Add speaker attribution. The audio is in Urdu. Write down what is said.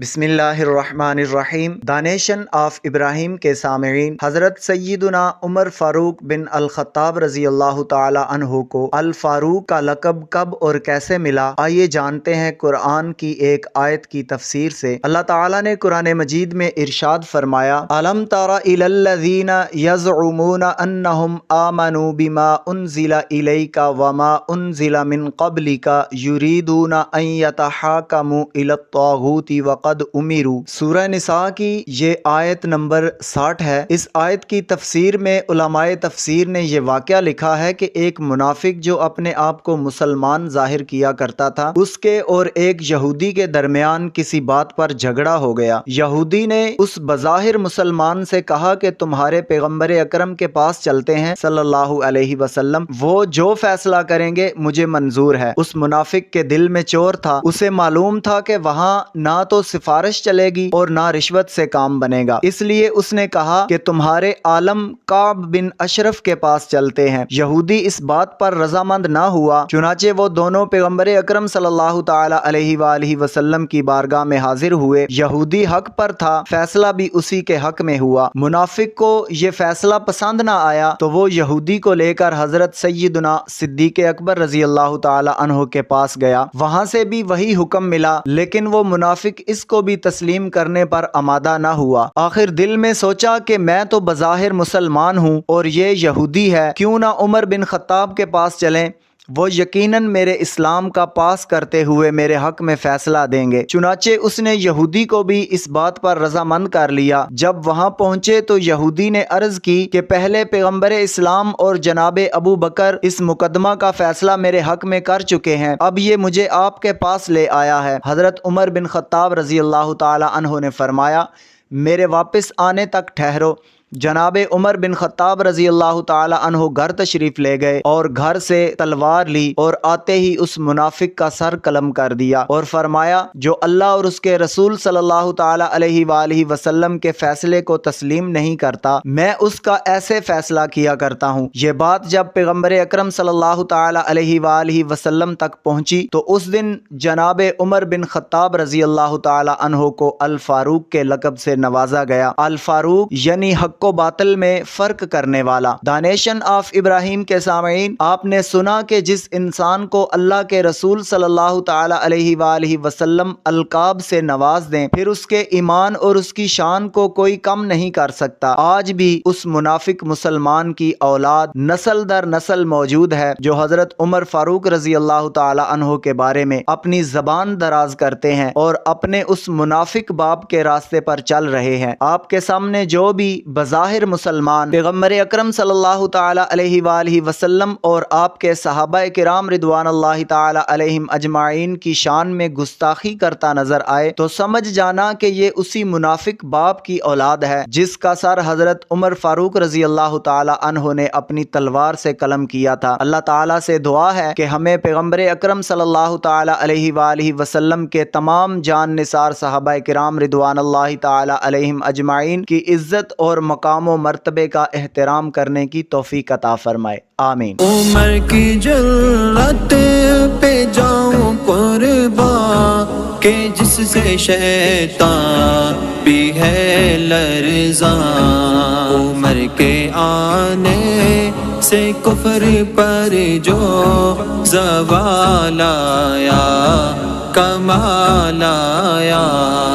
Speaker 1: بسم اللہ الرحمن الرحیم۔ دانیشن آف ابراہیم کے سامعین، حضرت سیدنا عمر فاروق بن الخطاب رضی اللہ تعالی عنہ کو الفاروق کا لقب کب اور کیسے ملا، آئیے جانتے ہیں قرآن کی ایک آیت کی تفسیر سے۔ اللہ تعالیٰ نے قرآن مجید میں ارشاد فرمایا، أَلَمْ تَرَ إِلَى الَّذِينَ يَزْعُمُونَ أَنَّهُمْ آمَنُوا بِمَا أُنزِلَ إِلَيْكَ وَمَا أُنزِلَ مِن قَبْلِكَ يُرِيدُونَ أَن يَتَحَاكَمُوا إِلَى الطَّاغُوتِ وَقَدْ اُمِرُوا۔ سورہ نساء کی یہ آیت نمبر 60 ہے۔ اس آیت کی تفسیر میں علماء تفسیر نے یہ واقعہ لکھا ہے کہ ایک منافق جو اپنے آپ کو مسلمان ظاہر کیا کرتا تھا، اس کے اور ایک یہودی کے درمیان کسی بات پر جھگڑا ہو گیا۔ یہودی نے اس بظاہر مسلمان سے کہا کہ تمہارے پیغمبر اکرم کے پاس چلتے ہیں صلی اللہ علیہ وسلم، وہ جو فیصلہ کریں گے مجھے منظور ہے۔ اس منافق کے دل میں چور تھا، اسے معلوم تھا کہ وہاں نہ تو سفارش چلے گی اور نہ رشوت سے کام بنے گا، اس لیے اس نے کہا کہ تمہارے عالم کعب بن اشرف کے پاس چلتے ہیں۔ یہودی اس بات پر رضامند نہ ہوا، چنانچہ وہ دونوں پیغمبر اکرم صلی اللہ تعالی علیہ وآلہ وسلم کی بارگاہ میں حاضر ہوئے۔ یہودی حق پر تھا، فیصلہ بھی اسی کے حق میں ہوا۔ منافق کو یہ فیصلہ پسند نہ آیا تو وہ یہودی کو لے کر حضرت سیدنا صدیق اکبر رضی اللہ تعالی عنہ کے پاس گیا۔ وہاں سے بھی وہی حکم ملا، لیکن وہ منافق اس کو بھی تسلیم کرنے پر آمادہ نہ ہوا۔ آخر دل میں سوچا کہ میں تو بظاہر مسلمان ہوں اور یہ یہودی ہے، کیوں نہ عمر بن خطاب کے پاس چلیں، وہ یقیناً میرے اسلام کا پاس کرتے ہوئے میرے حق میں فیصلہ دیں گے۔ چنانچہ اس نے یہودی کو بھی اس بات پر رضامند کر لیا۔ جب وہاں پہنچے تو یہودی نے عرض کی کہ پہلے پیغمبر اسلام اور جناب ابو بکر اس مقدمہ کا فیصلہ میرے حق میں کر چکے ہیں، اب یہ مجھے آپ کے پاس لے آیا ہے۔ حضرت عمر بن خطاب رضی اللہ تعالی عنہ نے فرمایا، میرے واپس آنے تک ٹھہرو۔ جناب عمر بن خطاب رضی اللہ تعالی عنہ گھر تشریف لے گئے اور گھر سے تلوار لی اور آتے ہی اس منافق کا سر قلم کر دیا اور فرمایا، جو اللہ اور اس کے رسول صلی اللہ تعالی علیہ وآلہ وسلم کے فیصلے کو تسلیم نہیں کرتا، میں اس کا ایسے فیصلہ کیا کرتا ہوں۔ یہ بات جب پیغمبر اکرم صلی اللہ تعالی علیہ وآلہ وسلم تک پہنچی تو اس دن جناب عمر بن خطاب رضی اللہ تعالی عنہ کو الفاروق کے لقب سے نوازا گیا۔ الفاروق یعنی حق کو باطل میں فرق کرنے والا۔ دانیشن آف ابراہیم کے سامعین، آپ نے سنا کہ جس انسان کو اللہ کے رسول صلی اللہ تعالی علیہ وآلہ وسلم القاب سے نواز دیں، پھر اس کے ایمان اور اس کی شان کو کوئی کم نہیں کر سکتا۔ آج بھی اس منافق مسلمان کی اولاد نسل در نسل موجود ہے جو حضرت عمر فاروق رضی اللہ تعالی عنہ کے بارے میں اپنی زبان دراز کرتے ہیں اور اپنے اس منافق باپ کے راستے پر چل رہے ہیں۔ آپ کے سامنے جو بھی ظاہر مسلمان پیغمبر اکرم صلی اللہ تعالی علیہ وآلہ وسلم اور آپ کے صحابہ کرام رضوان اللہ تعالی علیہم اجمعین کی شان میں گستاخی کرتا نظر آئے تو سمجھ جانا کہ یہ اسی منافق باپ کی اولاد ہے جس کا سر حضرت عمر فاروق رضی اللہ تعالی عنہ نے اپنی تلوار سے قلم کیا تھا۔ اللہ تعالی سے دعا ہے کہ ہمیں پیغمبر اکرم صلی اللہ تعالی علیہ وآلہ وسلم کے تمام جان نثار صحابہ کرام رضوان اللہ تعالی علیہم اجمعین کی عزت اور مقام و مرتبے کا احترام کرنے کی توفیق عطا فرمائے، آمین۔
Speaker 2: عمر کی جرات پہ جاؤں قربان کہ جس سے شیطان بھی ہے لرزاں، عمر کے آنے سے کفر پر جو زوال آیا، کمال آیا۔